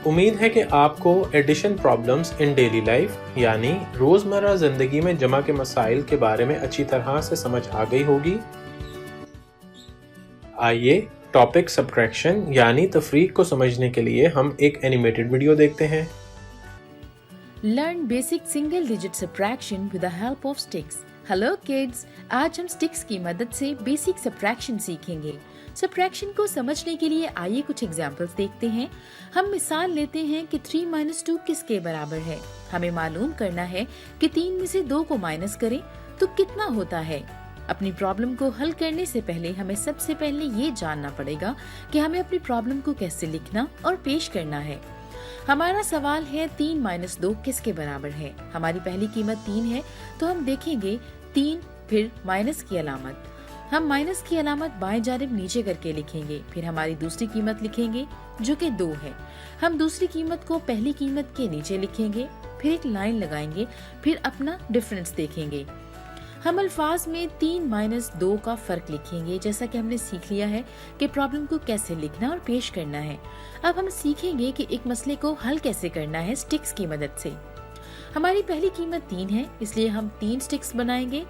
उम्मीद है कि आपको addition problems in daily life यानी रोज़मर्रा ज़िंदगी में जमा के मसाइल के बारे में अच्छी तरह से समझ आ गई होगी। आइए टॉपिक सब्ट्रैक्शन यानी तफरीक को समझने के लिए हम एक एनिमेटेड वीडियो देखते हैं। Learn basic single digit subtraction with the help of sticks. Hello kids, आज हम स्टिक्स की मदद से बेसिक सब्ट्रैक्शन सीखेंगे। सब्ट्रैक्शन को समझने के लिए आइए कुछ एग्जांपल्स देखते हैं। हम मिसाल लेते हैं कि 3 - 2 किसके बराबर है। हमें मालूम करना है कि 3 में से 2 को माइनस करें तो कितना होता है। अपनी प्रॉब्लम को हल करने से पहले हमें सबसे पहले ये जानना पड़ेगा कि हमें अपनी प्रॉब्लम को कैसे लिखना और पेश करना है। हमारा सवाल है 3 - 2 किसके बराबर है। हमारी पहली कीमत 3 है तो हम देखेंगे 3 फिर माइनस की अलामत। हम माइनस की अलामत बाएं जानिब नीचे करके लिखेंगे। फिर हमारी दूसरी कीमत लिखेंगे जो कि 2 है। हम दूसरी कीमत को पहली कीमत के नीचे लिखेंगे, फिर एक लाइन लगाएंगे, फिर अपना डिफरेंस देखेंगे। हम अल्फाज में 3 - 2 का फर्क लिखेंगे, जैसा कि हमने सीख लिया है कि प्रॉब्लम को कैसे लिखना और पेश करना है। अब हम सीखेंगे कि एक मसले को हल कैसे करना है स्टिक्स की मदद से। हमारी पहली कीमत 3 है, इसलिए हम 3 स्टिक्स बनाएंगे,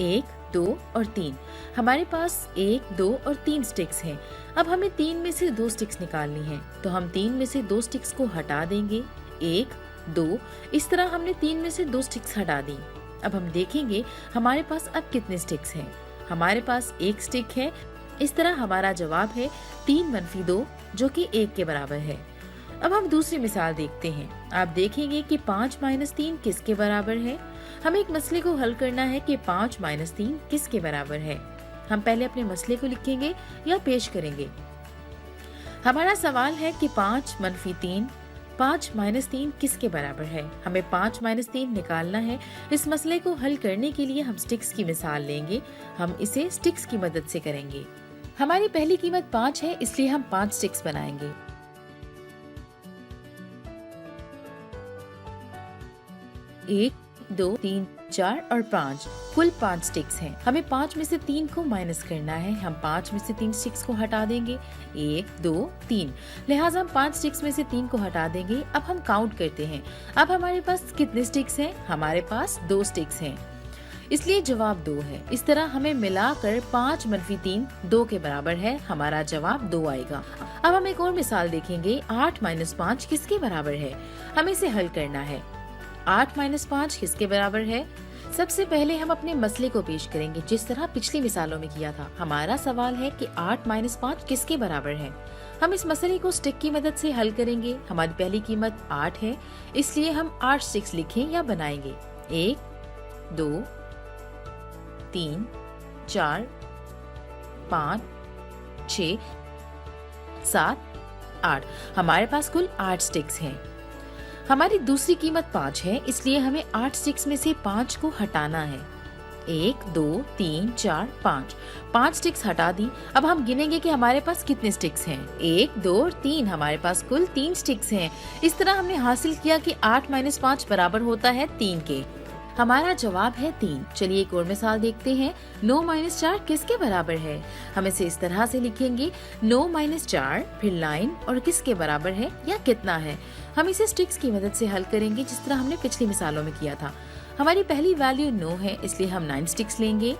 1, 2 और 3। हमारे पास 1, 2 और 3 स्टिक्स हैं। अब हमें 3 में से 2 स्टिक्स निकालनी है, तो हम 3 में से 2 स्टिक्स को हटा देंगे, 1, 2। इस तरह हमने 3 में से 2 स्टिक्स हटा दी। अब हम देखेंगे हमारे पास अब कितने स्टिक्स हैं। हमारे पास 1 स्टिक है। इस तरह हमारा जवाब है 3 - 2 जो कि 1 के बराबर है। अब हम दूसरी मिसाल देखते हैं। आप देखेंगे कि 5 - 3 किसके बराबर है। हमें एक मसले को हल करना है कि 5 - 3 किसके बराबर है। हम पहले अपने मसले को लिखेंगे या पेश करेंगे। हमारा सवाल है कि 5 - 3 किसके बराबर है। हमें 5 - 3 निकालना है। इस मसले को हल करने के लिए हम स्टिक्स की मिसाल लेंगे। हम इसे स्टिक्स की मदद से करेंगे। हमारी पहली कीमत 5 है, इसलिए हम 5 स्टिक्स बनाएंगे। 1, 2, 3, 4 और 5, कुल 5 स्टिक्स हैं। हमें 5 में से 3 को माइनस करना है। हम 5 में से 3 स्टिक्स को हटा देंगे, 1, 2, 3। लिहाजा हम 5 स्टिक्स में से 3 को हटा देंगे। अब हम काउंट करते हैं। अब हमारे पास कितने स्टिक्स हैं? हमारे पास 2 स्टिक्स हैं, इसलिए जवाब 2 है। इस तरह हमें मिलाकर 5 - 3 2 के बराबर है। हमारा जवाब 2 आएगा। अब हम एक और मिसाल देखेंगे। 8 - 5 किसके बराबर है। हमें इसे हल करना है। 8 - 5 किसके बराबर है। सबसे पहले हम अपने मसले को पेश करेंगे, जिस तरह पिछली मिसालों में किया था। हमारा सवाल है कि 8 - 5 किसके बराबर है। हम इस मसले को स्टिक की मदद से हल करेंगे। हमारी पहली कीमत 8 है, इसलिए हम 8 स्टिक्स लिखें या बनाएंगे, 1, 2, 3, 4, 5, 6, 7, 8। हमारे पास कुल 8 स्टिक्स हैं। हमारी दूसरी कीमत 5 है, इसलिए हमें 8 स्टिक्स में से 5 को हटाना है, 1, 2, 3, 4, 5। 5 स्टिक्स हटा दी। अब हम गिनेंगे कि हमारे पास कितने स्टिक्स हैं। 1, 2 और 3। हमारे पास कुल 3 स्टिक्स हैं। इस तरह हमने हासिल किया कि 8 - 5 बराबर होता है 3 के। हमारा जवाब है 3। चलिए एक और मिसाल देखते हैं। 9 - 4 किसके बराबर है। हम इसे इस तरह से लिखेंगे, 9 - 4 फिर लाइन और किसके बराबर है या कितना है। हम इसे स्टिक्स की मदद से हल करेंगे, जिस तरह हमने पिछली मिसालों में किया था। हमारी पहली वैल्यू 9 है, इसलिए हम 9 स्टिक्स लेंगे,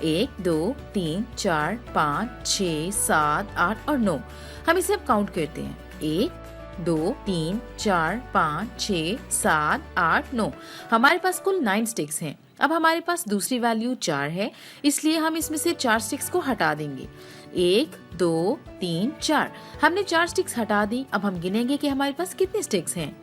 1, 2, 3, 4, 5, 6, 7, 8 और 9। हम इसे अब काउंट करते हैं, 1, 2, 3, 4, 5, 6, 7, 8, 9। हमारे पास कुल 9 स्टिक्स हैं। अब हमारे पास दूसरी वैल्यू 4 है, इसलिए हम इसमें से 4 स्टिक्स को हटा देंगे, 1, 2, 3, 4। हमने 4 स्टिक्स हटा दी। अब हम गिनेंगे कि हमारे पास कितने स्टिक्स हैं,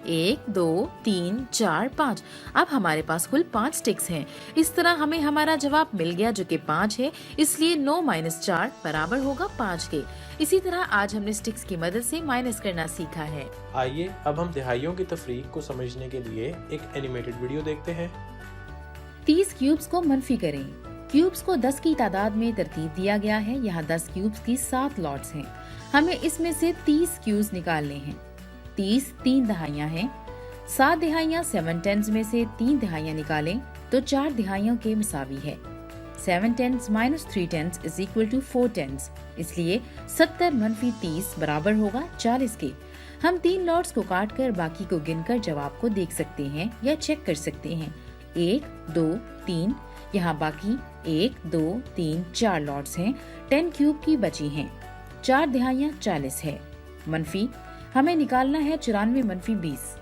1, 2, 3, 4, 5। अब हमारे पास कुल 5 स्टिक्स हैं। इस तरह हमें हमारा जवाब मिल गया जो कि 5 है, इसलिए 9 - 4 बराबर होगा 5 के। इसी तरह आज हमने स्टिक्स की मदद से माइनस करना सीखा है। आइए अब हम तिहाइयों की तफरीक को समझने के लिए एक एनिमेटेड वीडियो देखते हैं। 30 क्यूब्स को मनफी करें। क्यूब्स को 10 की तादाद में तरतीब दिया गया है। यहाँ 10 क्यूब्स की 7 लॉट्स हैं। हमें इसमें से 30 क्यूब्स निकालने हैं। 30 3 दहाइयाँ हैं। 7 दिहाइयाँ 7/10 में से 3 दिहाइयाँ निकालें तो 4 दिहाइयों के मुसावी है। 7/10 - 3/10 = 4/10, इसलिए 70 - 30 बराबर होगा 40 के। हम 3 लॉट्स को काट कर बाकी को गिनकर जवाब को देख सकते हैं या चेक कर सकते हैं। 1, 2, 3, यहाँ बाकी 1, 2, 3, 4 लॉट्स हैं। 10 क्यूब की बची हैं। 4 दिहाइयाँ 40 है। मनफी हमें निकालना है 94 मनफी 20।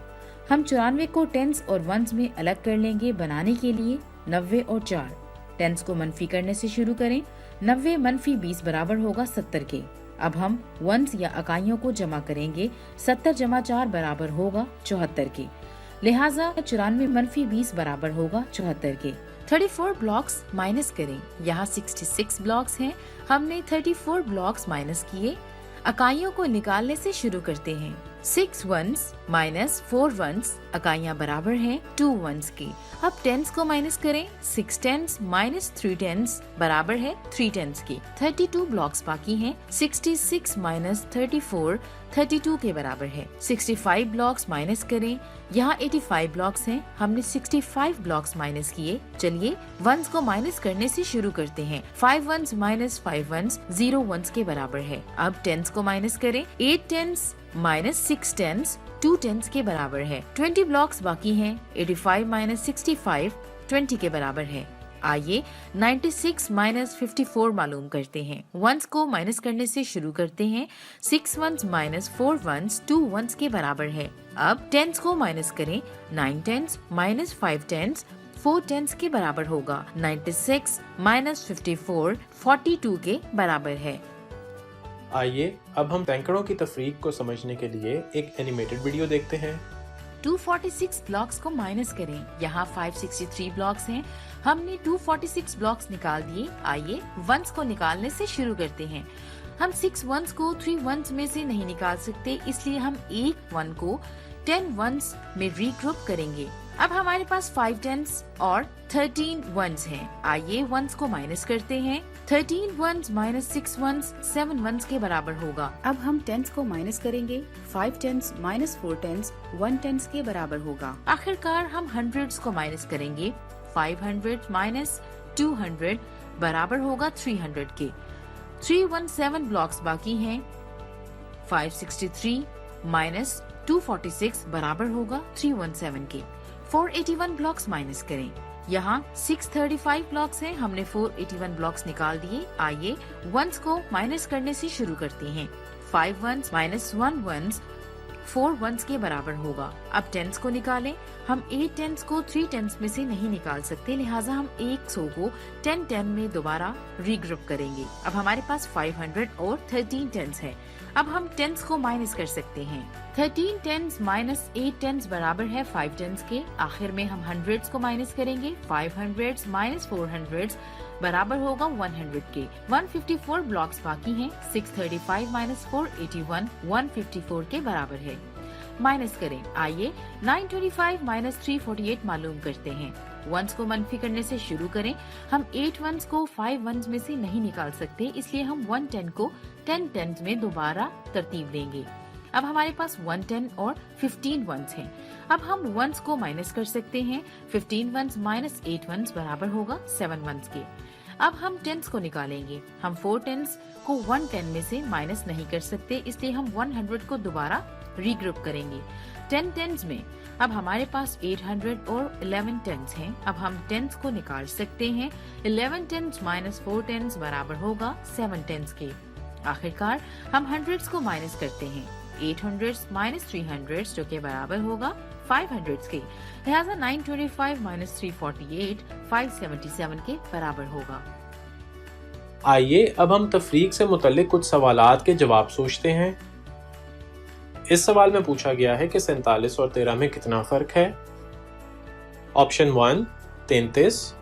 हम 94 को टेंस और वंस में अलग कर लेंगे बनाने के लिए 90 और 4। टेंस को मनफी करने से शुरू करें। 90 मनफी 20 बराबर होगा 70 के। अब हम वंस या इकाइयों को जमा करेंगे। 70 जमा 4 बराबर होगा 74 के। लिहाजा 94 मनफी 20 बराबर होगा 74 के। 34 ब्लॉक्स माइनस करें। यहाँ 66 ब्लॉक्स हैं। हमने 34 ब्लॉक्स माइनस किए। इकाइयों को निकालने से शुरू करते हैं। 6 वंस माइनस 4 वंस इकाइयाँ बराबर हैं 2 वंस की। अब टेंस को माइनस करें। 6 टेंस माइनस 3 टेंस बराबर है 3 टेंस की। 32 ब्लॉक्स बाकी हैं। 66 माइनस 34 32 के बराबर है। 65 ब्लॉक्स माइनस करें। यहाँ 85 ब्लॉक्स हैं। हमने 65 ब्लॉक्स माइनस किए। चलिए वंस को माइनस करने से शुरू करते हैं। 5 वंस माइनस 5 वंस 0 वंस के बराबर है। अब टेंस को माइनस करें। 8 टेंस माइनस 6 टेंस 2 टेंस के बराबर है। 20 ब्लॉक्स बाकी हैं। 85 माइनस 65 20 के बराबर है। आइए 96 माइनस 54 मालूम करते हैं। वंस को माइनस करने से शुरू करते हैं। 6 वंस माइनस 4 वंस 2 वंस के बराबर है। अब टेंस को माइनस करें। 9 टेंस माइनस 5 टेंस 4 टेंस के बराबर होगा। 96 माइनस 54 42 के बराबर है। आइए अब हम सैकड़ों की तफरीक को समझने के लिए एक एनिमेटेड वीडियो देखते हैं। 246 ब्लॉक्स को माइनस करें। यहाँ 563 ब्लॉक्स हैं। हमने 246 ब्लॉक्स निकाल दिए। आइए वंस को निकालने से शुरू करते हैं। हम 6 वंस को 3 वंस में से नहीं निकाल सकते, इसलिए हम एक वन को 10 वंस में रीग्रुप करेंगे। अब हमारे पास 5 टेंस और 13 वंस हैं। आइए वंस को माइनस करते हैं। 13 वंस माइनस 6 वंस 7 वंस के बराबर होगा। अब हम टेंस को माइनस करेंगे। 5 टेंस माइनस 4 टेंस 1 टेंस के बराबर होगा। आखिरकार हम हंड्रेड्स को माइनस करेंगे। 500 माइनस 200 बराबर होगा 300 के। 317 ब्लॉक्स बाकी हैं। 563 माइनस 246 बराबर होगा 317 के। 481 ब्लॉक्स माइनस करें। यहाँ 635 ब्लॉक्स हैं। हमने 481 ब्लॉक्स निकाल दिए। आइए वंस को माइनस करने से शुरू करते हैं। 5 वंस माइनस 1 वंस 4 वंस के बराबर होगा। अब टेंस को निकालें। हम 8 टेंस को 3 टेंस में से नहीं निकाल सकते, लिहाजा हम 100 को 10 में दोबारा रीग्रुप करेंगे। अब हमारे पास 500 और 13 टेंस है। अब हम टेंस को माइनस कर सकते हैं। 13 टेंस माइनस 8 टेंस बराबर है 5 टेंस के। आखिर में हम हंड्रेड्स को माइनस करेंगे। 500 माइनस 400 बराबर होगा 100 के। 154 ब्लॉक्स बाकी हैं। 635 माइनस 481 154 के बराबर है। माइनस करें। आइए 925 माइनस 348 मालूम करते हैं। वंस को मनफी करने से शुरू करें। हम 8 वंस को 5 वंस में से नहीं निकाल सकते, इसलिए हम 110 को 10 टेंस में दोबारा तरतीब देंगे। अब हमारे पास 110 और 15 वंस हैं। अब हम वंस को माइनस कर सकते हैं। 15 वंस माइनस 8 वंस बराबर होगा 7 वंस के। अब हम टेंस को निकालेंगे। हम 4 टेंस को 110 में से माइनस नहीं कर सकते, इसलिए हम 100 को दोबारा रीग्रुप करेंगे 10 टेंस में। अब हमारे पास 800 और 11 टेंस हैं। अब हम टेंस को निकाल सकते हैं। 11 टेंस माइनस 4 टेंस बराबर होगा 7 टेंस के। आखिरकार हम हंड्रेड्स को माइनस करते हैं। 800 माइनस 300 जो के बराबर होगा 500 के। लिहाजा 925 माइनस 348 577 के बराबर होगा। आइए अब हम तफरीक से मुतल्लिक कुछ सवालात के जवाब सोचते हैं। इस सवाल में पूछा गया है कि 47 और 13 में कितना फर्क है। ऑप्शन 1 33,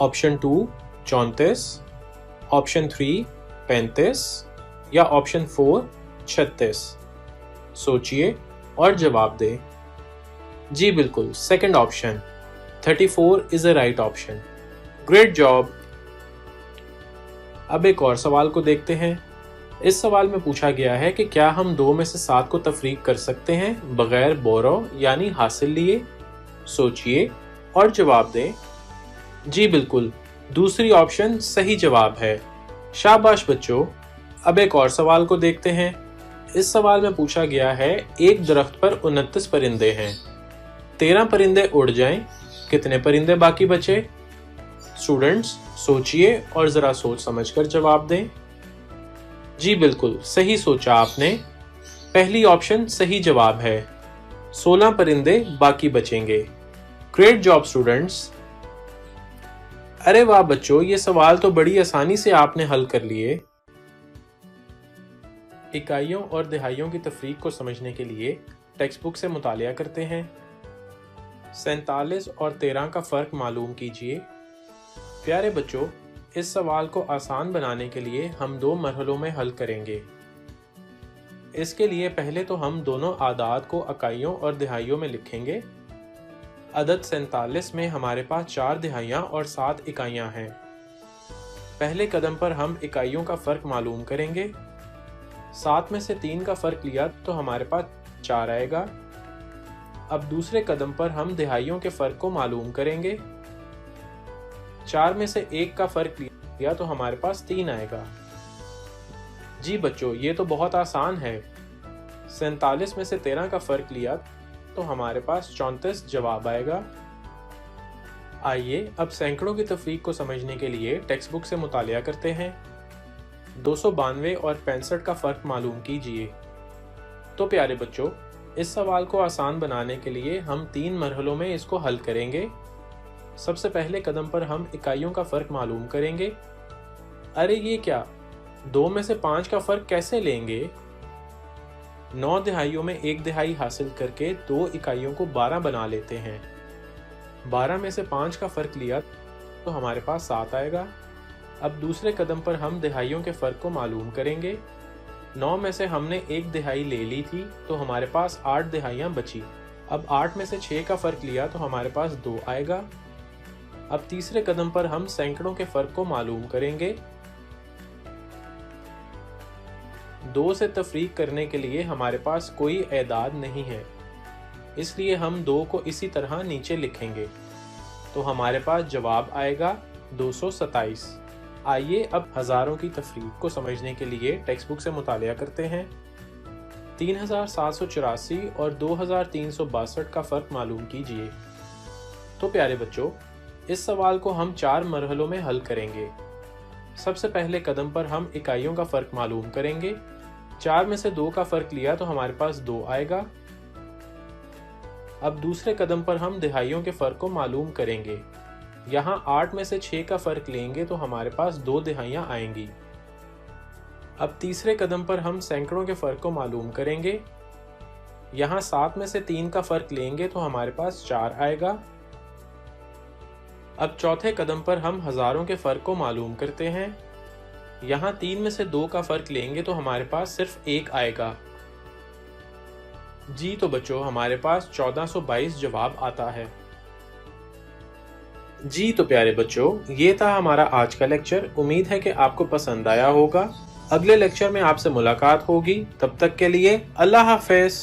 ऑप्शन 2 34, ऑप्शन 3 35 या ऑप्शन 4 36। सोचिए और जवाब दें। जी बिल्कुल, second option 34 is a right option. Great job. अब एक और सवाल को देखते हैं। इस सवाल में पूछा गया है कि क्या हम 2 में से 7 को तफरीक कर सकते हैं बगैर बोरो यानी हासिल लिए। सोचिए और जवाब दें। जी बिल्कुल, दूसरी ऑप्शन सही जवाब है। शाबाश बच्चों। अब एक और सवाल को देखते हैं। इस सवाल में पूछा गया है एक दरख्त पर 29 परिंदे हैं, 13 परिंदे उड़ जाएं, कितने परिंदे बाकी बचे? स्टूडेंट्स सोचिए और जरा सोच समझकर जवाब दें। जी बिल्कुल सही सोचा आपने, पहली ऑप्शन सही जवाब है, 16 परिंदे बाकी बचेंगे। Great job students. अरे वाह बच्चों, ये सवाल तो बड़ी आसानी से आपने हल कर लिए। इकाइयों और दिहाइयों की तफरीक को समझने के लिए टेक्स्ट बुक से मुतालिया करते हैं। 47 और 13 का फ़र्क मालूम कीजिए। प्यारे बच्चों, इस सवाल को आसान बनाने के लिए हम 2 मरहलों में हल करेंगे। इसके लिए पहले तो हम दोनों आदाद को इकाइयों और दिहाइयों में लिखेंगे। अदद 47 में हमारे पास 4 दिहाइयाँ और 7 इकाइयाँ हैं। पहले कदम पर हम इकाइयों का फ़र्क मालूम करेंगे। 7 में से 3 का फ़र्क लिया तो हमारे पास 4 आएगा। अब दूसरे कदम पर हम दिहाइयों के फ़र्क को मालूम करेंगे। 4 में से 1 का फ़र्क लिया तो हमारे पास 3 आएगा। जी बच्चों, ये तो बहुत आसान है। 47 में से 13 का फ़र्क लिया तो हमारे पास 34 जवाब आएगा। आइए अब सैकड़ों की तफरीक को समझने के लिए टेक्स्ट बुक से मुतालिया करते हैं। 292 और 65 का फ़र्क मालूम कीजिए। तो प्यारे बच्चों, इस सवाल को आसान बनाने के लिए हम 3 मरहलों में इसको हल करेंगे। सबसे पहले कदम पर हम इकाइयों का फ़र्क मालूम करेंगे। अरे ये क्या, 2 में से 5 का फ़र्क कैसे लेंगे? 9 दिहाइयों में 1 दिहाई हासिल करके 2 इकाइयों को 12 बना लेते हैं। 12 में से 5 का फ़र्क लिया तो हमारे पास 7 आएगा। अब दूसरे कदम पर हम दिहाइयों के फ़र्क को मालूम करेंगे। 9 में से हमने 1 दिहाई ले ली थी तो हमारे पास 8 दिहाइयाँ बची। अब 8 में से 6 का फ़र्क लिया तो हमारे पास 2 आएगा। अब तीसरे कदम पर हम सैकड़ों के फ़र्क को मालूम करेंगे। 2 से तफरीक करने के लिए हमारे पास कोई एदाद नहीं है, इसलिए हम 2 को इसी तरह नीचे लिखेंगे तो हमारे पास जवाब आएगा 227। आइए अब हज़ारों की तफरीक को समझने के लिए टेक्स्ट बुक से मुतालिया करते हैं। 3784 और 2362 का फ़र्क मालूम कीजिए। तो प्यारे बच्चों, इस सवाल को हम 4 मरहलों में हल करेंगे। सबसे पहले कदम पर हम इकाइयों का फ़र्क मालूम करेंगे। 4 में से 2 का फ़र्क लिया तो हमारे पास 2 आएगा। अब दूसरे कदम पर हम दिहाइयों के फ़र्क को मालूम करेंगे। यहाँ 8 में से 6 का फ़र्क लेंगे तो हमारे पास 2 दिहाइयाँ आएंगी। अब तीसरे कदम पर हम सैकड़ों के फ़र्क को मालूम करेंगे। यहाँ 7 में से 3 का फ़र्क लेंगे तो हमारे पास 4 आएगा। अब चौथे कदम पर हम हज़ारों के फ़र्क को मालूम करते हैं। यहाँ 3 में से 2 का फ़र्क लेंगे तो हमारे पास सिर्फ 1 आएगा। जी तो बच्चों, हमारे पास 1422 जवाब आता है। जी तो प्यारे बच्चों, ये था हमारा आज का लेक्चर। उम्मीद है कि आपको पसंद आया होगा। अगले लेक्चर में आपसे मुलाकात होगी। तब तक के लिए अल्लाह हाफ़िज़।